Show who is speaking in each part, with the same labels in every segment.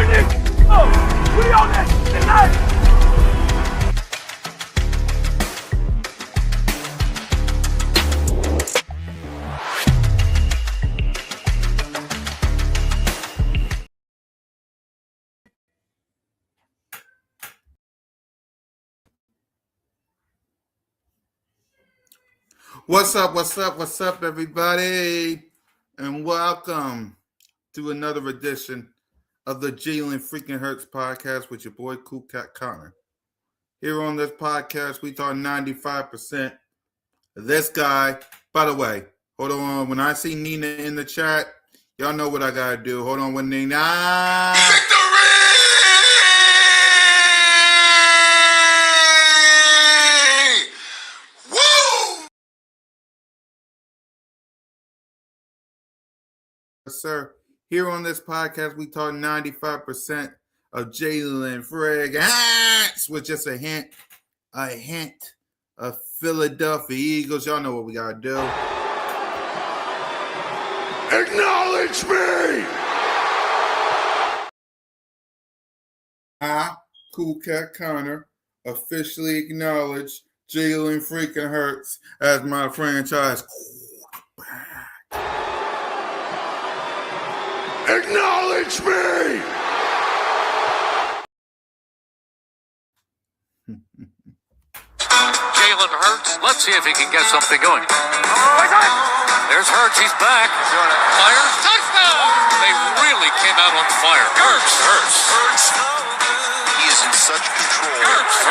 Speaker 1: morning. Oh, we on that tonight.
Speaker 2: What's up, everybody? And welcome to another edition of the Jalen Freaking Hurts podcast with your boy, Cool Cat Connor. Here on this podcast, we talk 95% of this guy. By the way, hold on. When I see Nina in the chat, y'all know what I got to do. Hold on with Nina. Sir, here on this podcast, we talk 95% of Jalen Friggs with just a hint of Philadelphia Eagles. Y'all know what we gotta do.
Speaker 1: Acknowledge me.
Speaker 2: I, Cool Cat Connor, officially acknowledge Jalen Freaking Hurts as my franchise quarterback.
Speaker 1: Acknowledge me!
Speaker 3: Jalen Hurts, let's see if he can get something going. There's Hurts, he's back. Fire, touchdown! They really came out on fire. Hurts.
Speaker 4: He is in such control.
Speaker 3: Hurts.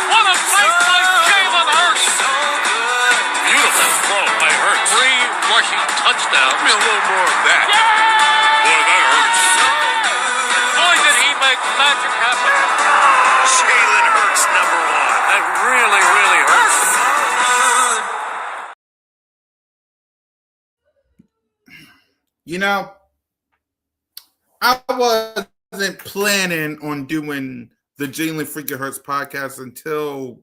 Speaker 3: What a play by Jalen Hurts! Beautiful throw by Hurts. 3 rushing touchdowns. Give me a little more of that. Boy, that hurts. Boy, did he make magic happen.
Speaker 4: Jalen Hurts, number 1.
Speaker 3: That really, really hurts.
Speaker 2: You know, I wasn't planning on doing the Jalen Freaking Hurts podcast until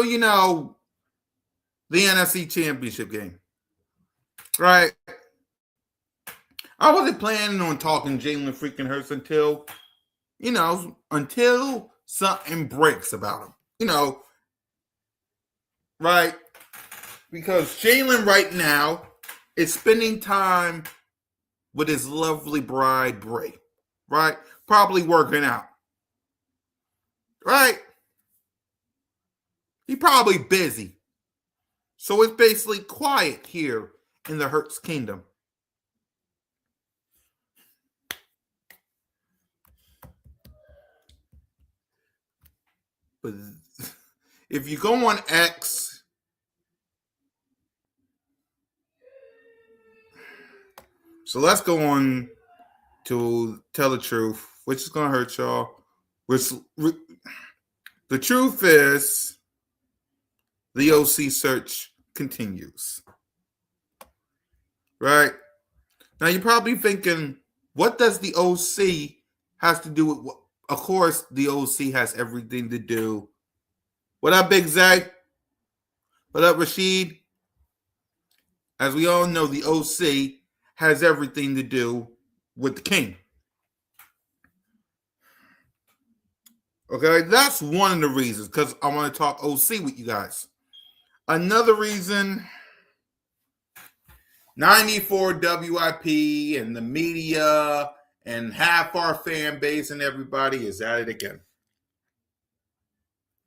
Speaker 2: you know the NFC Championship game, right? I wasn't planning on talking Jalen Freaking Hurts until something breaks about him, right? Because Jalen right now is spending time with his lovely bride, Bray, right? Probably working out, right? He's probably busy. So it's basically quiet here in the Hurts Kingdom. But if you go on X, so let's go on to tell the truth, which is going to hurt y'all. The truth is, the OC search continues. Right? Now, you're probably thinking, what does the OC has to do with what? Of course, the OC has everything to do. What up, Big Zay? What up, Rashid? As we all know, the OC has everything to do with the king. Okay, that's one of the reasons, because I want to talk OC with you guys. Another reason, 94 WIP and the media and half our fan base and everybody is at it again.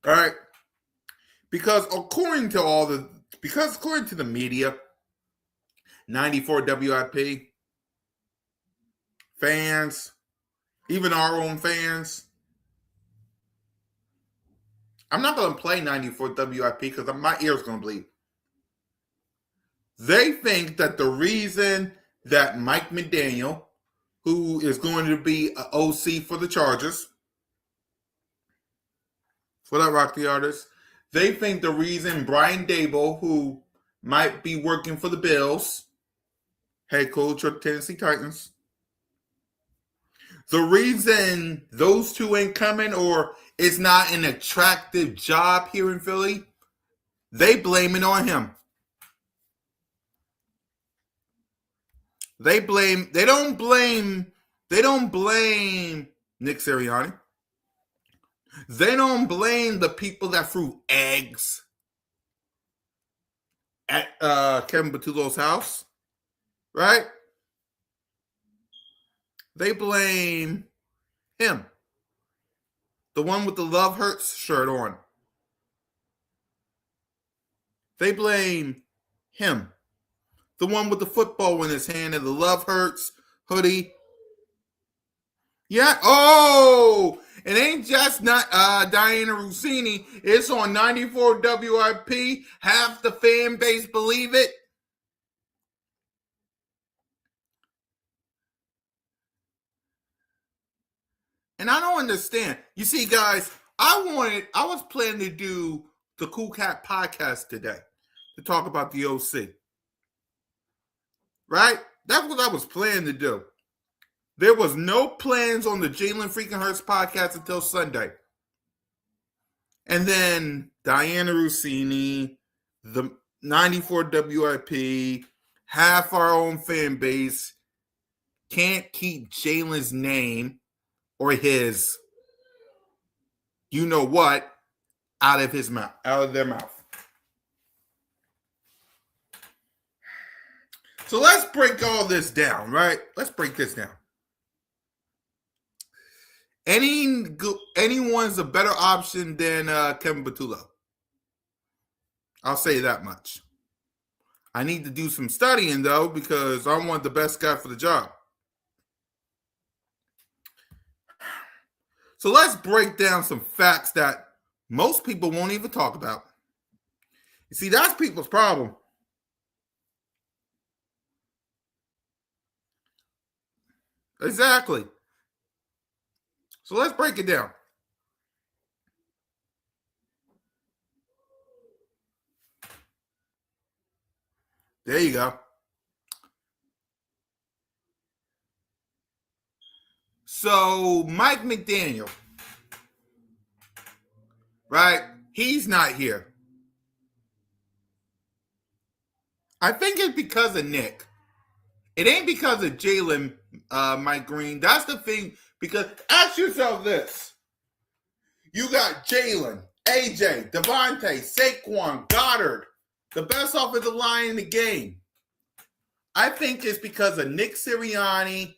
Speaker 2: All right? Because according to the media, 94 WIP, fans, even our own fans, I'm not going to play 94 WIP because my ear's going to bleed. They think that the reason that Mike McDaniel, who is going to be an OC for the Chargers, for that Rock the Artist, they think the reason Brian Daboll, who might be working for the Bills, head coach of the Tennessee Titans, the reason those two ain't coming or it's not an attractive job here in Philly, they blame it on him. They don't blame Nick Sirianni. They don't blame the people that threw eggs at Kevin Patullo's house, right? They blame him. The one with the Love Hurts shirt on. They blame him. The one with the football in his hand and the Love Hurts hoodie. Yeah. Oh, it ain't just not Diana Rossini. It's on 94 WIP. Half the fan base believe it. And I don't understand. You see, guys, I was planning to do the Cool Cat podcast today to talk about the OC. Right? That's what I was planning to do. There was no plans on the Jalen freaking Hurts podcast until Sunday. And then Diana Rossini, the 94 WIP, half our own fan base can't keep Jalen's name or his you know what out of his mouth, out of their mouth. So let's break all this down, right? Let's break this down. Anyone's a better option than Kevin Patullo. I'll say that much. I need to do some studying, though, because I want the best guy for the job. So let's break down some facts that most people won't even talk about. You see, that's people's problem. Exactly. So let's break it down. There you go. So Mike McDaniel, right? He's not here. I think it's because of Nick. It ain't because of Jalen, Mike Green. That's the thing. Because ask yourself this. You got Jalen, AJ, Devontae, Saquon, Goddard, the best offensive line in the game. I think it's because of Nick Sirianni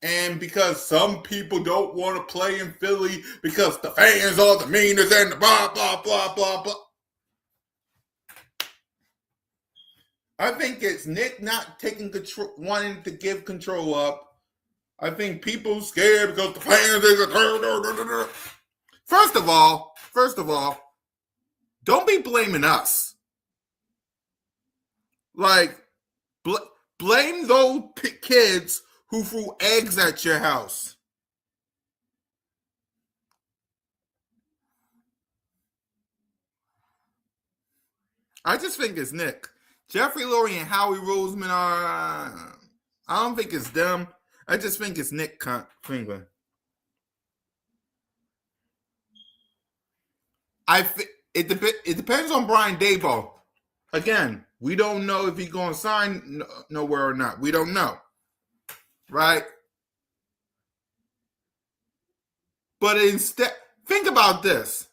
Speaker 2: and because some people don't want to play in Philly because the fans are the meanest and the blah, blah, blah, blah, blah. I think it's Nick not taking control, wanting to give control up. I think people scared because the fans is First of all, don't be blaming us. Like, blame those kids who threw eggs at your house. I just think it's Nick. Jeffrey Lurie and Howie Roseman are, I don't think it's them. I just think it's Nick Klingon. It depends on Brian Daboll. Again, we don't know if he's going to sign nowhere or not. We don't know. Right? But instead, think about this.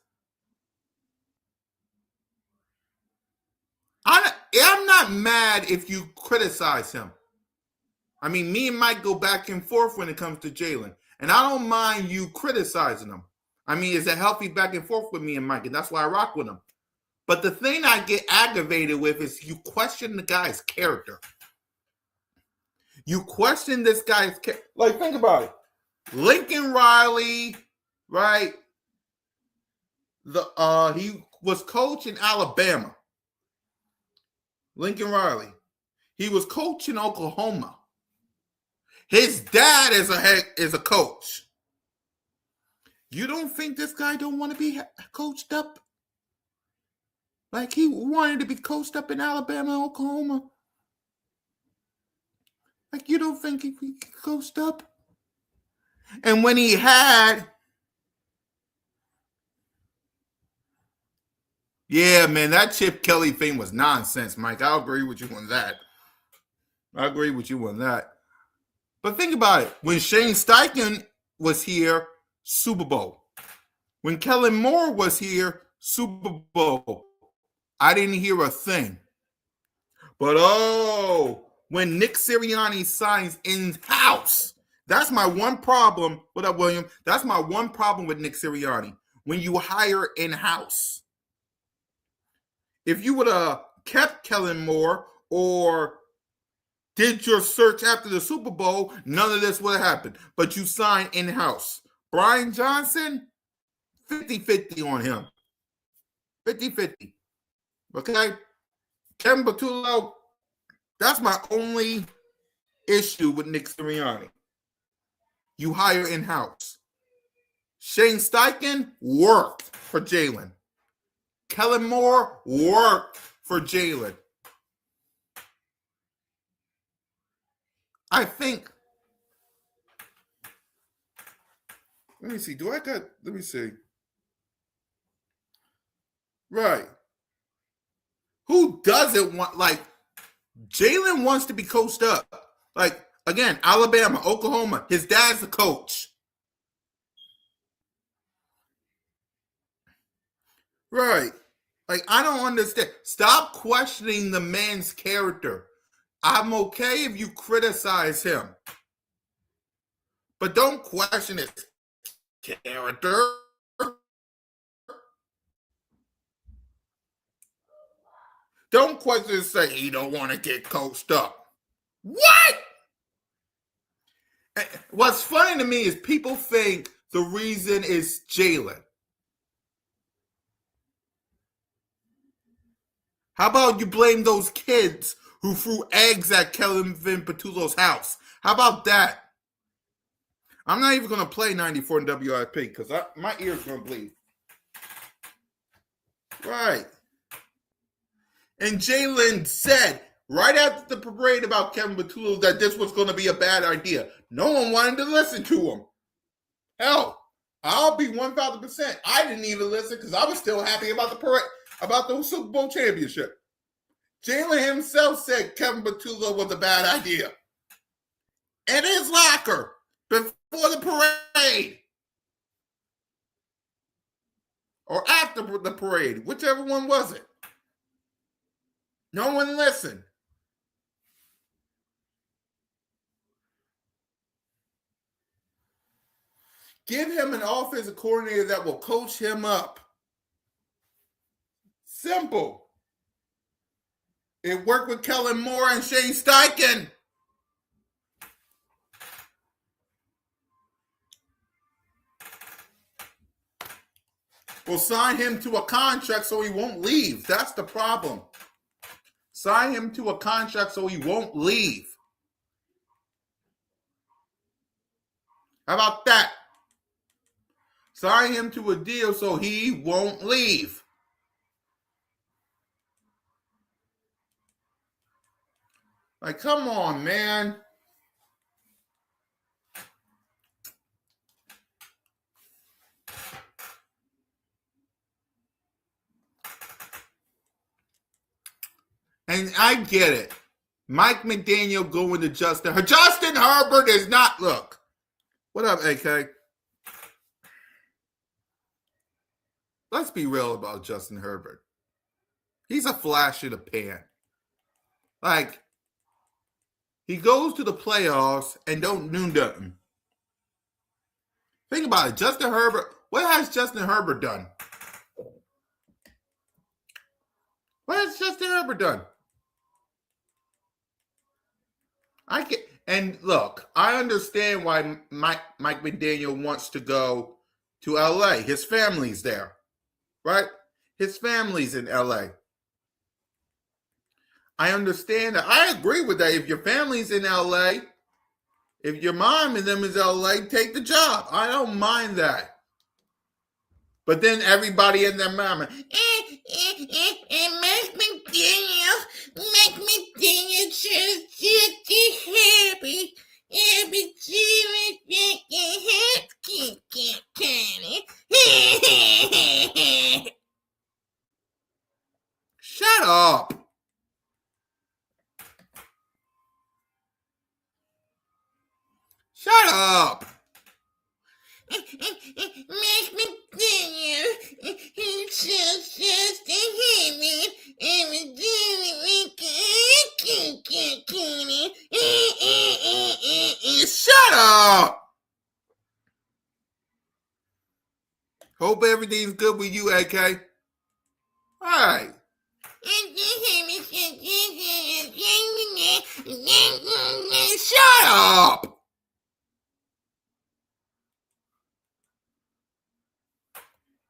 Speaker 2: I'm not mad if you criticize him. I mean, me and Mike go back and forth when it comes to Jalen. And I don't mind you criticizing him. I mean, it's a healthy back and forth with me and Mike, and that's why I rock with him. But the thing I get aggravated with is you question the guy's character. You question this guy's character. Like, think about it. Lincoln Riley, right? He was coach in Alabama. Lincoln Riley. He was coach in Oklahoma. His dad is a coach. You don't think this guy don't want to be coached up? Like he wanted to be coached up in Alabama, Oklahoma. Like you don't think he coached up? And when he had, yeah, man, that Chip Kelly thing was nonsense, Mike. I'll agree with you on that. I agree with you on that. But think about it. When Shane Steichen was here, Super Bowl. When Kellen Moore was here, Super Bowl. I didn't hear a thing. But when Nick Sirianni signs in-house, that's my one problem. What up, William? That's my one problem with Nick Sirianni. When you hire in-house. If you would have kept Kellen Moore or did your search after the Super Bowl, none of this would have happened. But you signed in-house. Brian Johnson, 50-50 on him. 50-50. Okay? Kevin Patullo, that's my only issue with Nick Sirianni. You hire in-house. Shane Steichen worked for Jalen. Kellen Moore worked for Jalen. I think. Let me see. Let me see. Right. Who doesn't want, Jalen wants to be coached up. Again, Alabama, Oklahoma, his dad's the coach. Right. I don't understand. Stop questioning the man's character. I'm okay if you criticize him. But don't question his character. Don't question and say he don't want to get coached up. What? What's funny to me is people think the reason is Jalen. How about you blame those kids who threw eggs at Kevin Patullo's house? How about that? I'm not even going to play 94 in WIP because my ear's going to bleed. Right. And Jalen said right after the parade about Kevin Patullo that this was going to be a bad idea. No one wanted to listen to him. Hell, I'll be 1,000%. I didn't even listen because I was still happy about the parade, about the Super Bowl championship. Jalen himself said Kevin Patullo was a bad idea. In his locker before the parade. Or after the parade, whichever one was it. No one listened. Give him an offensive coordinator that will coach him up. Simple. It worked with Kellen Moore and Shane Steichen. Well, sign him to a contract so he won't leave. That's the problem. Sign him to a contract so he won't leave. How about that? Sign him to a deal so he won't leave. Come on, man. And I get it. Mike McDaniel going to Justin Herbert is not, look. What up, AK? Let's be real about Justin Herbert. He's a flash in the pan. He goes to the playoffs and don't do nothing. Think about it. Justin Herbert, what has Justin Herbert done? What has Justin Herbert done? And look, I understand why Mike McDaniel wants to go to LA. His family's there, right? His family's in LA. I understand that. I agree with that. If your family's in LA, if your mom and them is LA, take the job. I don't mind that. But then everybody in their mama, Mike McDaniel just happy. Shut up. Make me dinner. It's just a habit. Every day Shut up! Hope everything's good with you, AK. All right. Shut up!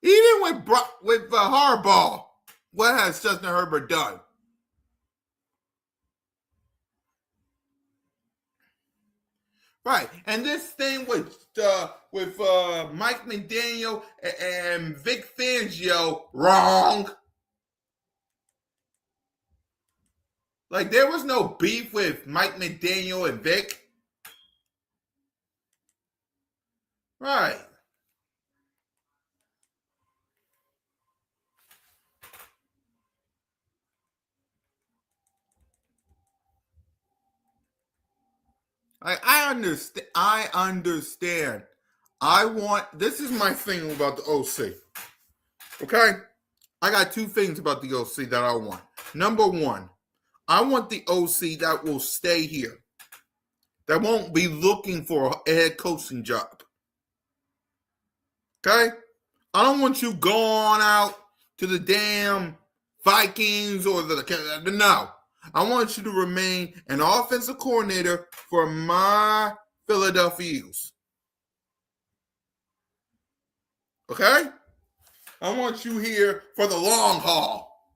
Speaker 2: Even with Harbaugh, what has Justin Herbert done? Right, and this thing with Mike McDaniel and Vic Fangio, wrong. Like, there was no beef with Mike McDaniel and Vic. Right. I understand. This is my thing about the OC. Okay? I got two things about the OC that I want. Number one, I want the OC that will stay here, that won't be looking for a head coaching job. Okay? I don't want you going out to the damn Vikings or no. I want you to remain an offensive coordinator for my Philadelphia Eagles. Okay? I want you here for the long haul.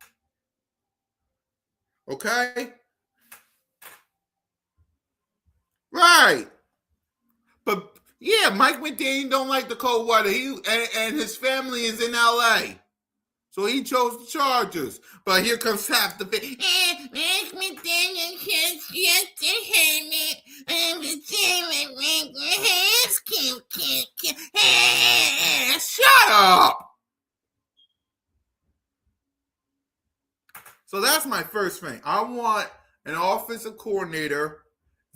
Speaker 2: Okay? Right. But yeah, Mike McDaniel don't like the cold weather. And his family is in LA. So he chose the Chargers. But here comes half the thing. Mike McDaniel just to hate it. Shut up. So that's my first thing. I want an offensive coordinator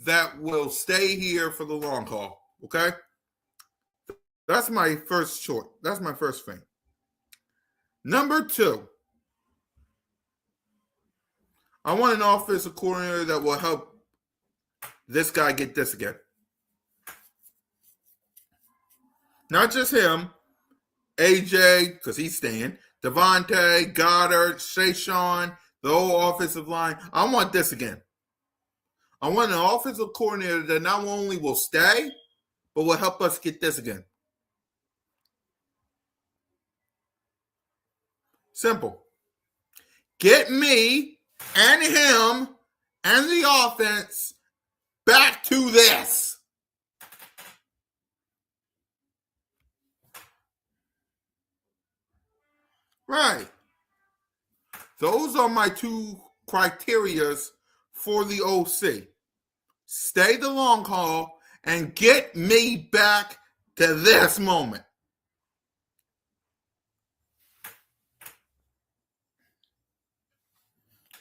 Speaker 2: that will stay here for the long haul. Okay? That's my first choice. That's my first thing. Number two, I want an offensive coordinator that will help this guy get this again. Not just him, AJ, because he's staying, Devontae, Goddard, Shayshawn, the whole offensive line. I want this again. I want an offensive coordinator that not only will stay, but will help us get this again. Simple. Get me and him and the offense back to this. Right. Those are my two criterias for the OC. Stay the long haul and get me back to this moment.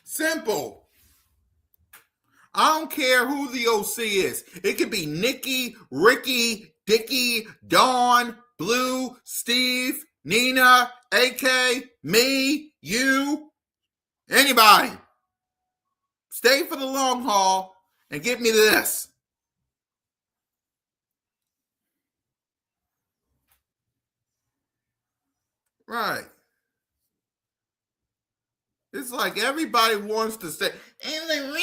Speaker 2: Simple. I don't care who the OC is. It could be Nikki, Ricky, Dickie, Dawn, Blue, Steve, Nina, AK, me, you, anybody. Stay for the long haul and get me this. Right. It's like everybody wants to say, and the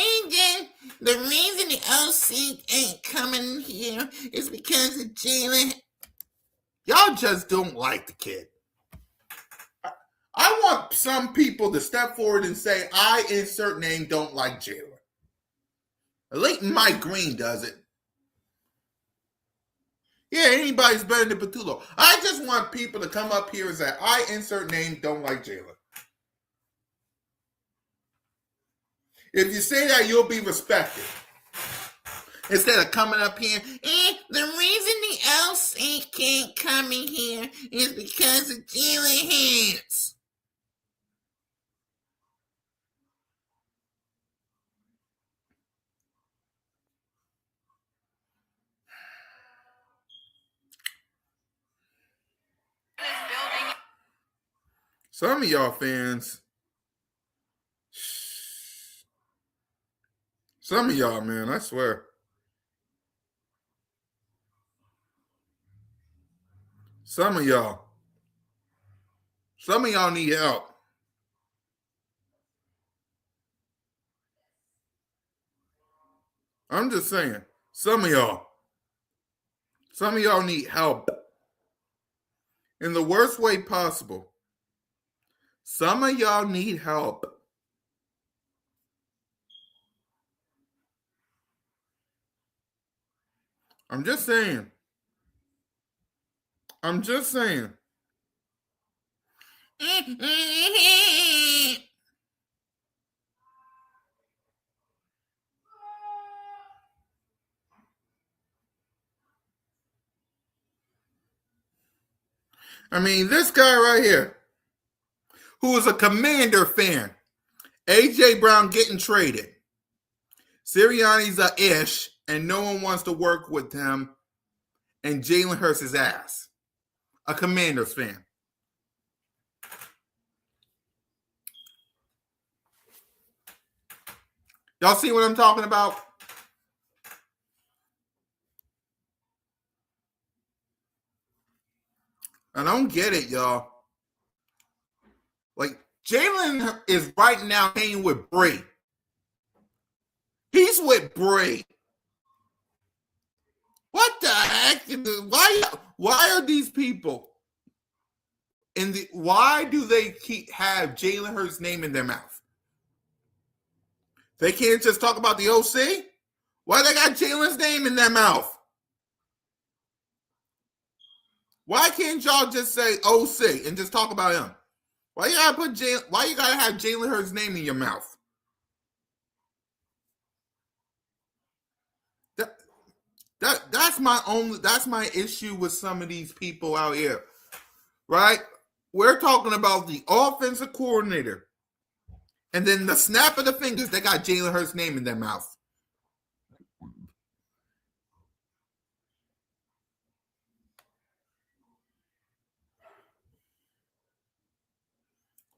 Speaker 2: reason the OC ain't coming here is because of Jalen. Y'all just don't like the kid. I want some people to step forward and say, I insert name don't like Jalen. At least Mike Green does it. Yeah, anybody's better than Patullo. I just want people to come up here and say, I insert name don't like Jalen. If you say that, you'll be respected. Instead of coming up here, the reason the LC can't come in here is because of Jalen Hurts. Some of y'all fans, some of y'all, man, I swear. Some of y'all need help. I'm just saying, some of y'all need help in the worst way possible. Some of y'all need help. I'm just saying. I mean, this guy right here, who is a Commander fan, AJ Brown getting traded. Sirianni's a ish, and no one wants to work with him, and Jalen Hurts his ass. A Commanders fan. Y'all see what I'm talking about? I don't get it, y'all. Like, Jalen is right now hanging with Brady. He's with Brady. What the heck? Why are these people why do they have Jalen Hurts' name in their mouth? They can't just talk about the OC? Why they got Jalen's name in their mouth? Why can't y'all just say OC and just talk about him? Why you gotta have Jalen Hurts' name in your mouth? That's my issue with some of these people out here. Right? We're talking about the offensive coordinator. And then the snap of the fingers, they got Jalen Hurts' name in their mouth.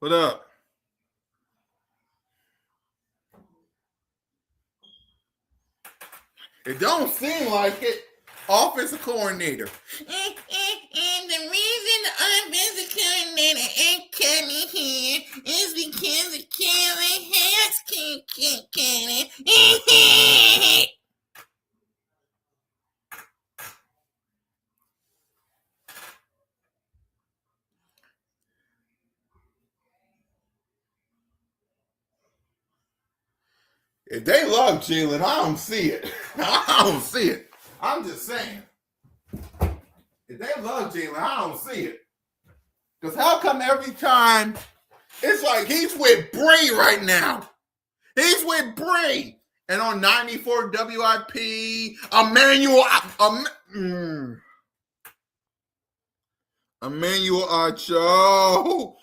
Speaker 2: What up? It don't seem like it. Offensive coordinator. And the reason the offensive coordinator ain't coming here is because the Kevin Harris can't coming. If they love Jalen, I don't see it. I don't see it. I'm just saying. If they love Jalen, I don't see it. Because how come every time it's like he's with Bree right now? He's with Bree. And on 94 WIP, Emmanuel Acho.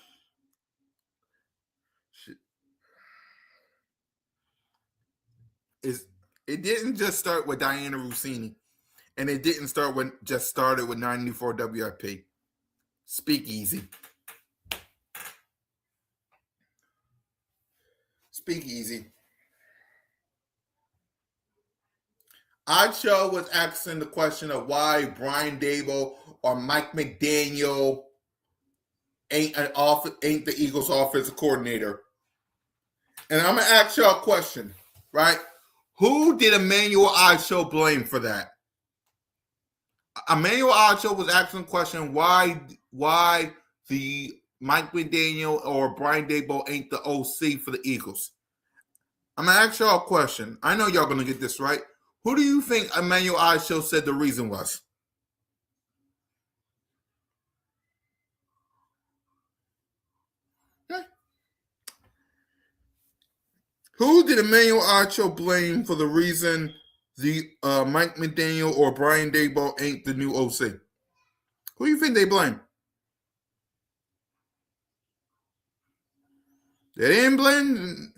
Speaker 2: It didn't just start with Diana Rossini, and it didn't started with 94 WIP. Speakeasy. Acho was asking the question of why Brian Dable or Mike McDaniel ain't the Eagles' offensive coordinator. And I'm gonna ask y'all a question, right? Who did Emmanuel Acho blame for that? Emmanuel Acho was asking the question why the Mike McDaniel or Brian Dable ain't the OC for the Eagles. I'm gonna ask y'all a question. I know y'all gonna get this right. Who do you think Emmanuel Acho said the reason was? Who did Emmanuel Acho blame for the reason the Mike McDaniel or Brian Daboll ain't the new OC? Who do you think they blame? They didn't blame.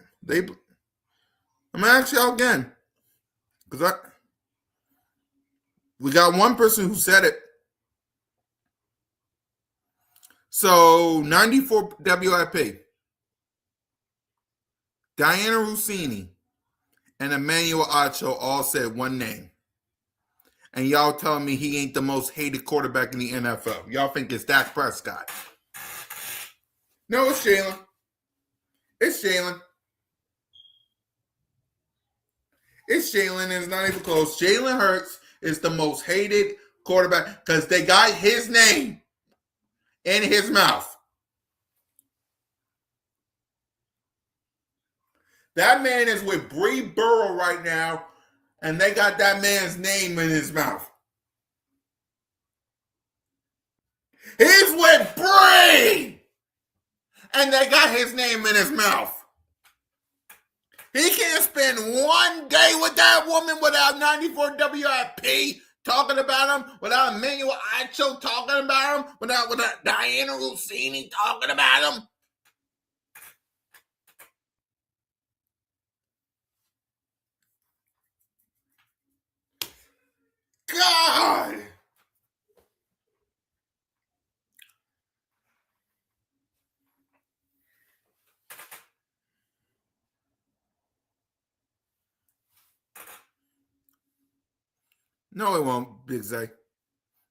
Speaker 2: I'm gonna ask y'all again, because we got one person who said it. So 94 WIP, Diana Rossini, and Emmanuel Acho all said one name. And y'all telling me he ain't the most hated quarterback in the NFL. Y'all think it's Dak Prescott. No, it's Jalen. It's Jalen. It's Jalen, and it's not even close. Jalen Hurts is the most hated quarterback because they got his name in his mouth. That man is with Bree Burrow right now, and they got that man's name in his mouth. He's with Bree, and they got his name in his mouth. He can't spend one day with that woman without 94 WIP talking about him, without Emmanuel Acho talking about him, without Diana Rossini talking about him. God! No, it won't, Big Zay.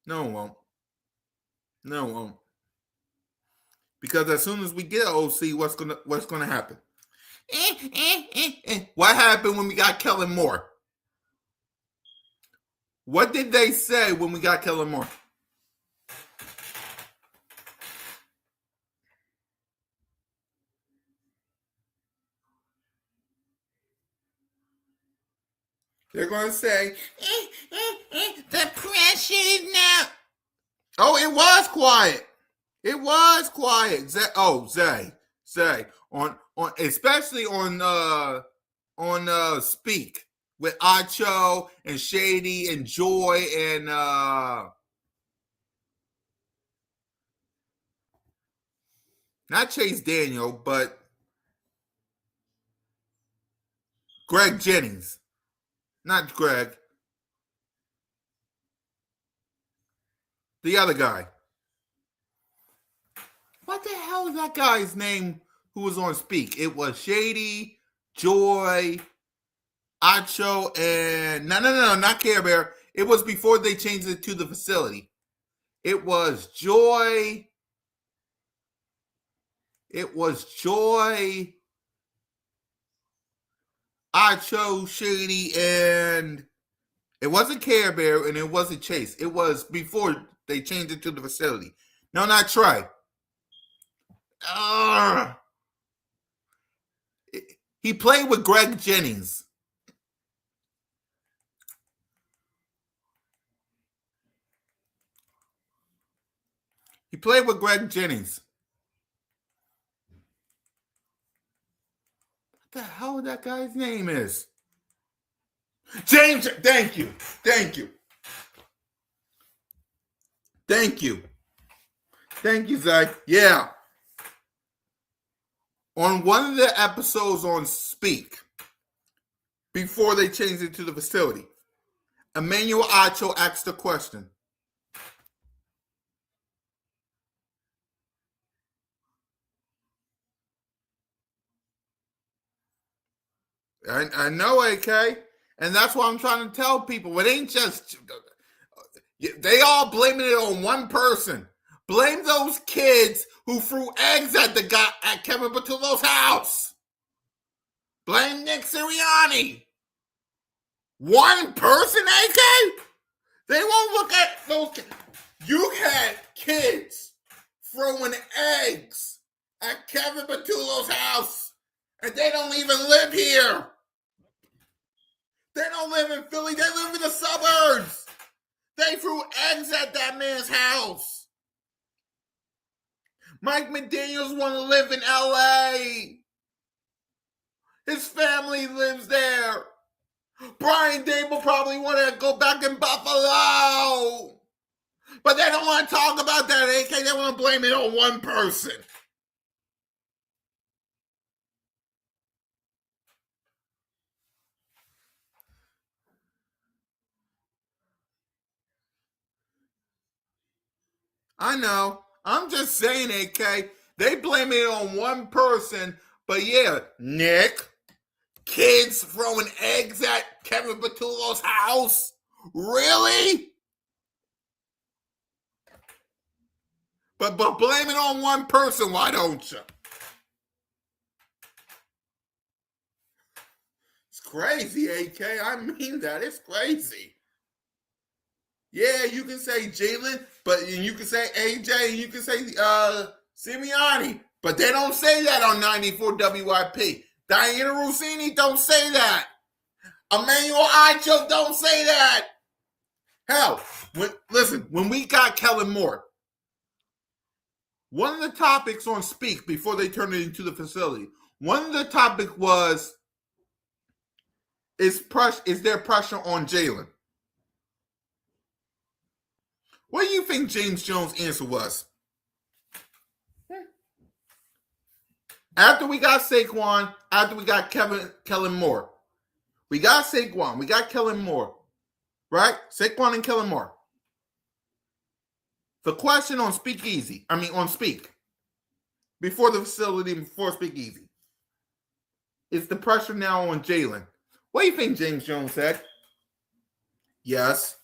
Speaker 2: No, it won't. No, it won't. Because as soon as we get an OC, what's gonna happen? What happened when we got Kellen Moore? What did they say when we got Kellen Moore? They're going to say, the pressure is now. Oh, it was quiet. It was quiet. Zay. On especially on Speak with Acho and Shady and Joy and not Chase Daniel, but Greg Jennings. Not Greg. The other guy. What the hell is that guy's name who was on Speak? It was Shady, Joy, Acho, and no, not Care Bear. It was before they changed it to the facility. It was Joy. Acho, Shady, and it wasn't Care Bear, and it wasn't Chase. It was before they changed it to the facility. No, not Trey. He played with Greg Jennings. He played with Greg Jennings. What the hell that guy's name is? James. Thank you, Zach. Yeah. On one of the episodes on Speak, before they changed it to the facility, Emmanuel Acho asked a question. I know, AK, and that's what I'm trying to tell people. It ain't just they all blaming it on one person. Blame those kids who threw eggs at at Kevin Patullo's house. Blame Nick Sirianni. One person, AK? They won't look at those kids. You had kids throwing eggs at Kevin Patullo's house, and they don't even live here. They don't live in Philly. They live in the suburbs. They threw eggs at that man's house. Mike McDaniels want to live in L.A. His family lives there. Brian Dable probably want to go back in Buffalo. But they don't want to talk about that, AK. They want to blame it on one person. I know. I'm just saying, AK. They blame it on one person, but yeah, Nick, kids throwing eggs at Kevin Patullo's house. Really? But blame it on one person, why don't you? It's crazy, AK. I mean that. It's crazy. Yeah, you can say Jalen, but you can say AJ, and you can say Simiani, but they don't say that on 94 WIP. Diana Rossini don't say that. Emmanuel Acho don't say that. Hell, when we got Kellen Moore, one of the topics on Speak before they turned it into the facility, one of the topic was, is there pressure on Jalen? What do you think James Jones' answer was? After we got Saquon, after we got Kellen Moore. We got Saquon, we got Kellen Moore. Right? Saquon and Kellen Moore. The question on Speak, before the facility, before Speak Easy, is the pressure now on Jalen? What do you think James Jones said? Yes.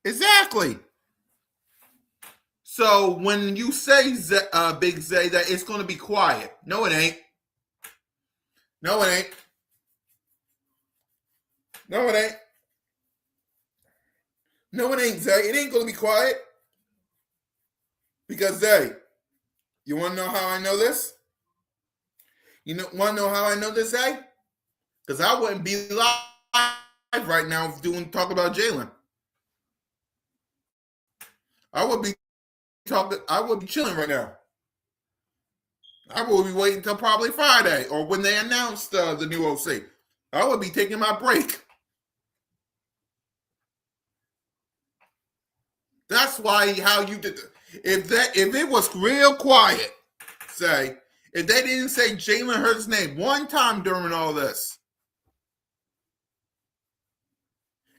Speaker 2: Exactly. So when you say, Big Zay, that it's going to be quiet, no, it ain't. No, it ain't. No, it ain't. No, it ain't, Zay. It ain't going to be quiet. Because, Zay, you want to know how I know this? Want to know how I know this, Zay? Because I wouldn't be live right now talking about Jalen. I would be chilling right now. I would be waiting until probably Friday or when they announced the new OC. I would be taking my break. That's why how you did if it was real quiet, say, if they didn't say Jalen Hurts' name one time during all this.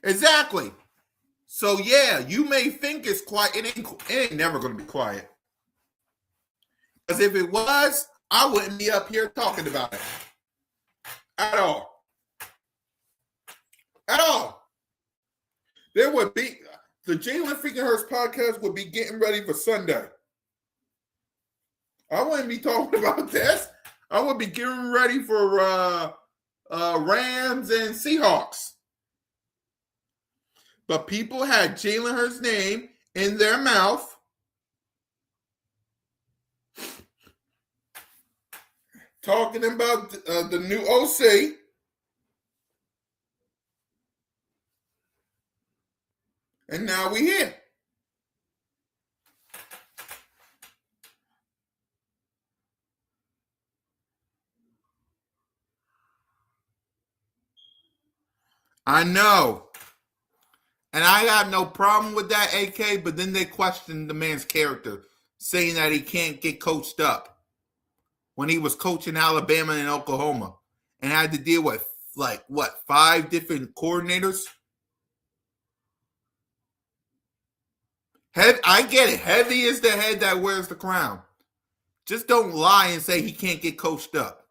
Speaker 2: Exactly. So yeah, you may think it's quiet. It ain't never going to be quiet. Because if it was, I wouldn't be up here talking about it. At all. At all. There would be, the Jalen freaking Hurts podcast would be getting ready for Sunday. I wouldn't be talking about this. I would be getting ready for Rams and Seahawks. But people had Jalen Hurts' name in their mouth. Talking about the new OC. And now we here. I know. And I got no problem with that, AK, but then they questioned the man's character, saying that he can't get coached up when he was coaching Alabama and Oklahoma and had to deal with, 5 different coordinators? I get it. Heavy is the head that wears the crown. Just don't lie and say he can't get coached up.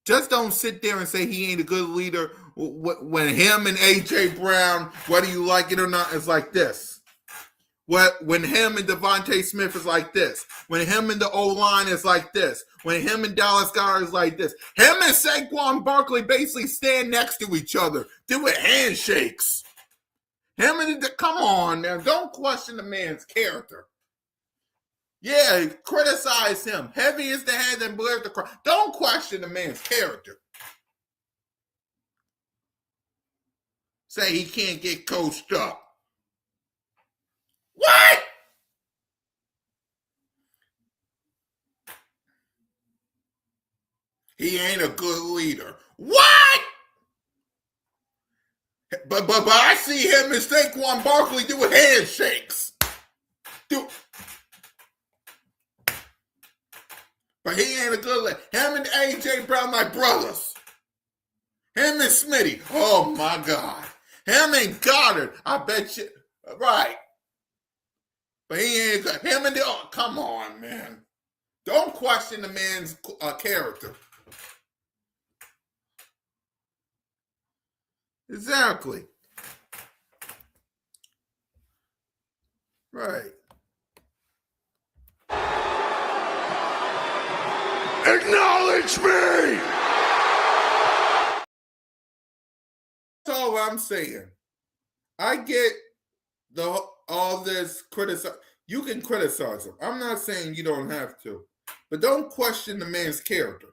Speaker 2: Just don't sit there and say he ain't a good leader when him and A.J. Brown, whether you like it or not, is like this. When him and Devontae Smith is like this. When him and the O-line is like this. When him and Dallas Goedert is like this. Him and Saquon Barkley basically stand next to each other, doing handshakes. Come on now, don't question the man's character. Yeah, criticize him. Heavy is the head that bears the crown. Don't question the man's character. Say he can't get coached up. What? He ain't a good leader. What? But I see him and Saquon Barkley doing handshakes. But he ain't a good leader. Him and A.J. Brown, my brothers. Him and Smitty. Oh, my God. Him and Goddard. I bet you. Right. But he ain't got him and the. Oh, come on, man. Don't question the man's character. Exactly. Right.
Speaker 1: Acknowledge me!
Speaker 2: That's all I'm saying. I get all this criticize. You can criticize him. I'm not saying you don't have to, but don't question the man's character.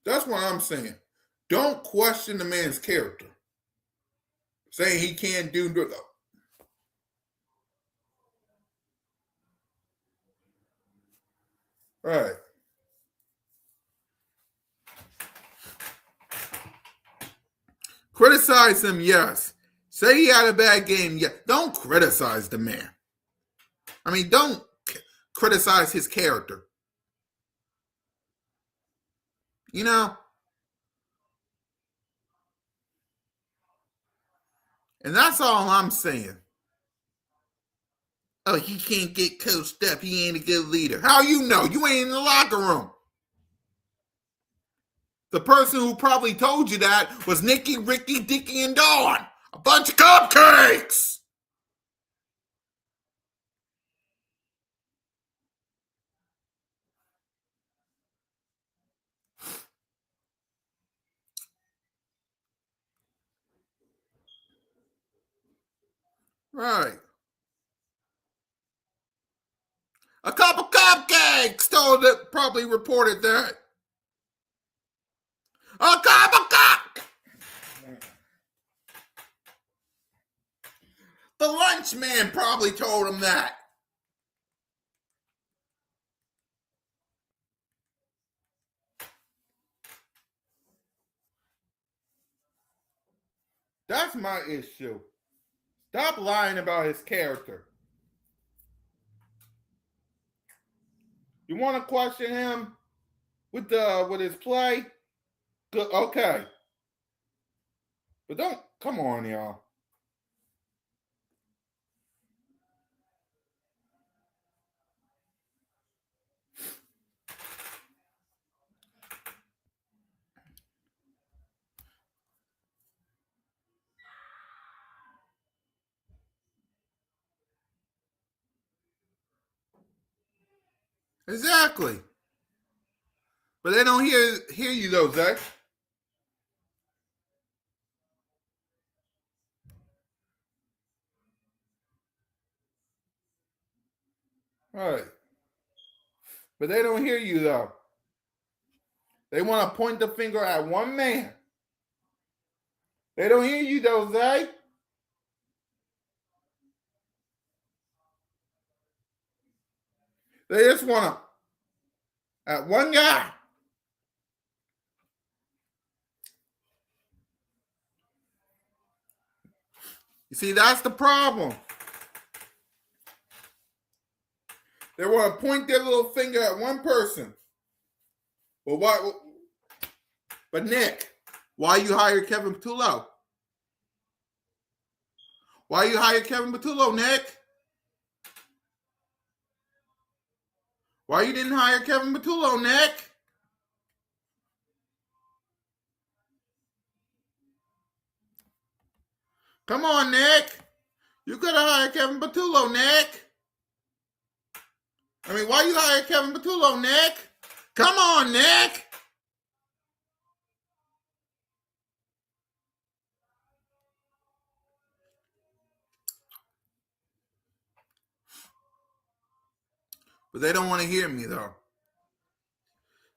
Speaker 2: That's what I'm saying. Don't question the man's character. Saying he can't do. Right. Criticize him, yes. Say he had a bad game, yeah. Don't criticize the man. I mean, don't criticize his character. You know? And that's all I'm saying. Oh, he can't get coached up. He ain't a good leader. How you know? You ain't in the locker room. The person who probably told you that was Nikki, Ricky, Dickie, and Dawn. A bunch of cupcakes. Right. A couple cupcakes told it, probably reported that. A couple The lunch man probably told him that. That's my issue. Stop lying about his character. You want to question him with his play? Good, okay. But don't come on, y'all. Exactly. But they don't hear you though, Zach. Right. But they don't hear you though. They want to point the finger at one man. They don't hear you though, Zay. They just want to at one guy. You see, that's the problem. They want to point their little finger at one person. Well, why? But Nick, why you hire Kevin Patullo? Why you hire Kevin Patullo, Nick? Why you didn't hire Kevin Patullo, Nick? Come on, Nick. You could have hired Kevin Patullo, Nick. I mean, why you hire Kevin Patullo, Nick? Come on, Nick. But they don't want to hear me, though.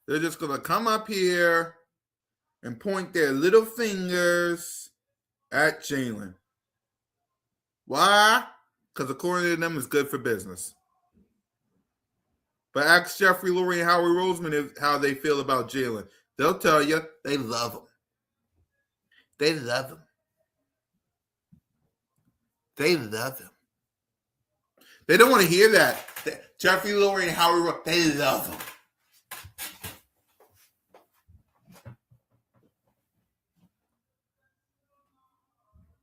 Speaker 2: They're just going to come up here and point their little fingers at Jalen. Why? Because according to them, it's good for business. But ask Jeffrey Lurie and Howie Roseman how they feel about Jalen. They'll tell you they love him. They love him. They love him. They don't want to hear that. Jeffrey Lurie and Howie Roseman, they love him.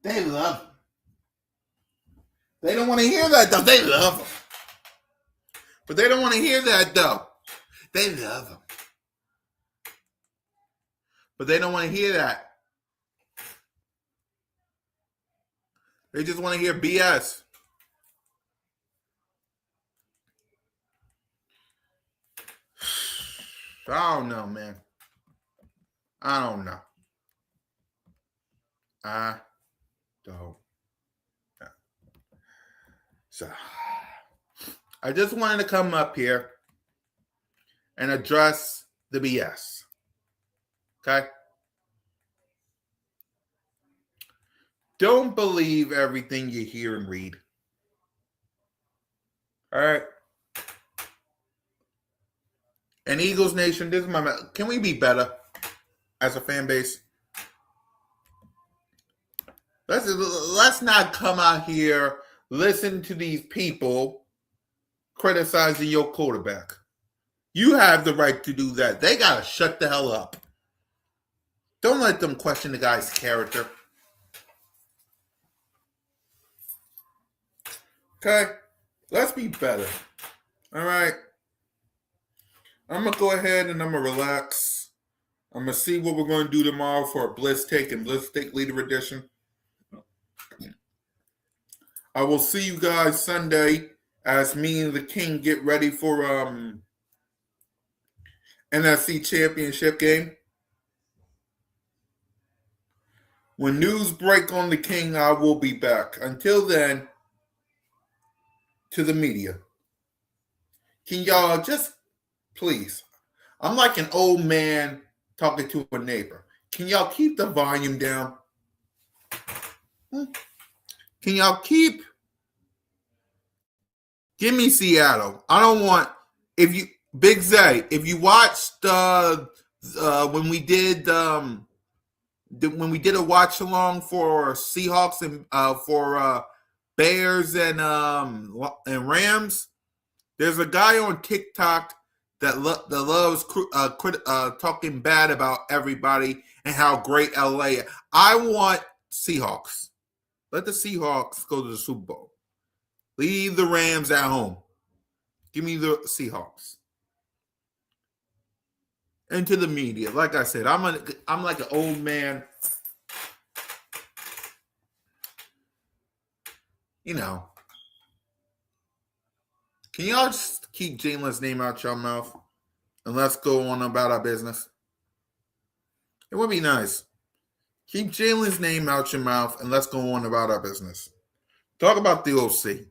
Speaker 2: They love him. They don't want to hear that, though. They love him. But they don't want to hear that, though. They love him. But they don't want to hear that. They just want to hear BS. I don't know, man. I don't know. I don't know. So, I just wanted to come up here and address the BS. Okay? Don't believe everything you hear and read. All right? And Eagles Nation, this is my... Can we be better as a fan base? Let's not come out here, listen to these people criticizing your quarterback. You have the right to do that. They got to shut the hell up. Don't let them question the guy's character. Okay? Let's be better. All right? I'm going to go ahead and I'm going to relax. I'm going to see what we're going to do tomorrow for a Bliss Take and Bliss Take Leader Edition. I will see you guys Sunday as me and the King get ready for NFC Championship game. When news break on the King, I will be back. Until then, to the media. Can y'all just, please, I'm like an old man talking to a neighbor. Can y'all keep the volume down? Can y'all give me Seattle. I don't want, Big Zay, if you watched when we did a watch along for Seahawks and for Bears and Rams, there's a guy on TikTok that loves talking bad about everybody and how great LA is. I want Seahawks. Let the Seahawks go to the Super Bowl. Leave the Rams at home. Give me the Seahawks. And to the media, like I said, I'm like an old man. You know. Can y'all just keep Jalen's name out your mouth and let's go on about our business? It would be nice. Keep Jalen's name out your mouth and let's go on about our business. Talk about the OC,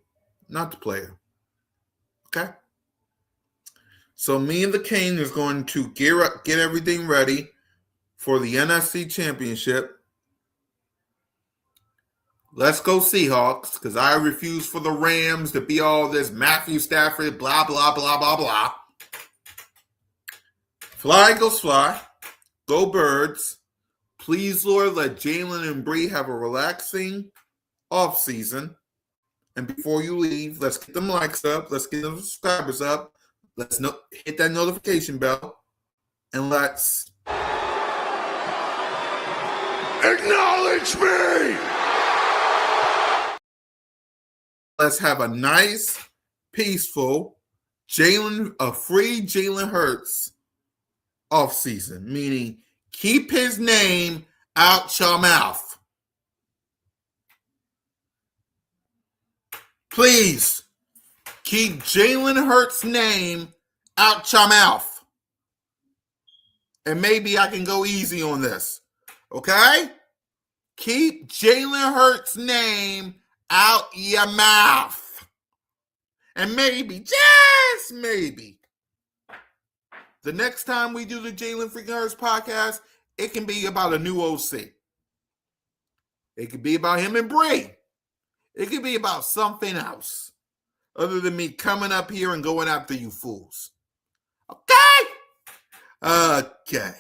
Speaker 2: not the player. Okay? So me and the King is going to get everything ready for the NFC Championship. Let's go Seahawks, because I refuse for the Rams to be all this Matthew Stafford, blah, blah, blah, blah, blah. Fly, Eagles, fly. Go Birds. Please, Lord, let Jalen and Bree have a relaxing offseason. And before you leave, let's get them likes up. Let's get the subscribers up. Let's hit that notification bell. And let's
Speaker 1: Acknowledge me!
Speaker 2: let's have a nice, peaceful, free Jalen Hurts offseason. Meaning, keep his name out your mouth. Please, keep Jalen Hurts' name out your mouth. And maybe I can go easy on this. Okay? Keep Jalen Hurts' name out your mouth. And maybe, just maybe, the next time we do the Jalen freaking Hurts podcast, it can be about a new OC. It could be about him and Bree. It could be about something else other than me coming up here and going after you fools. Okay? Okay.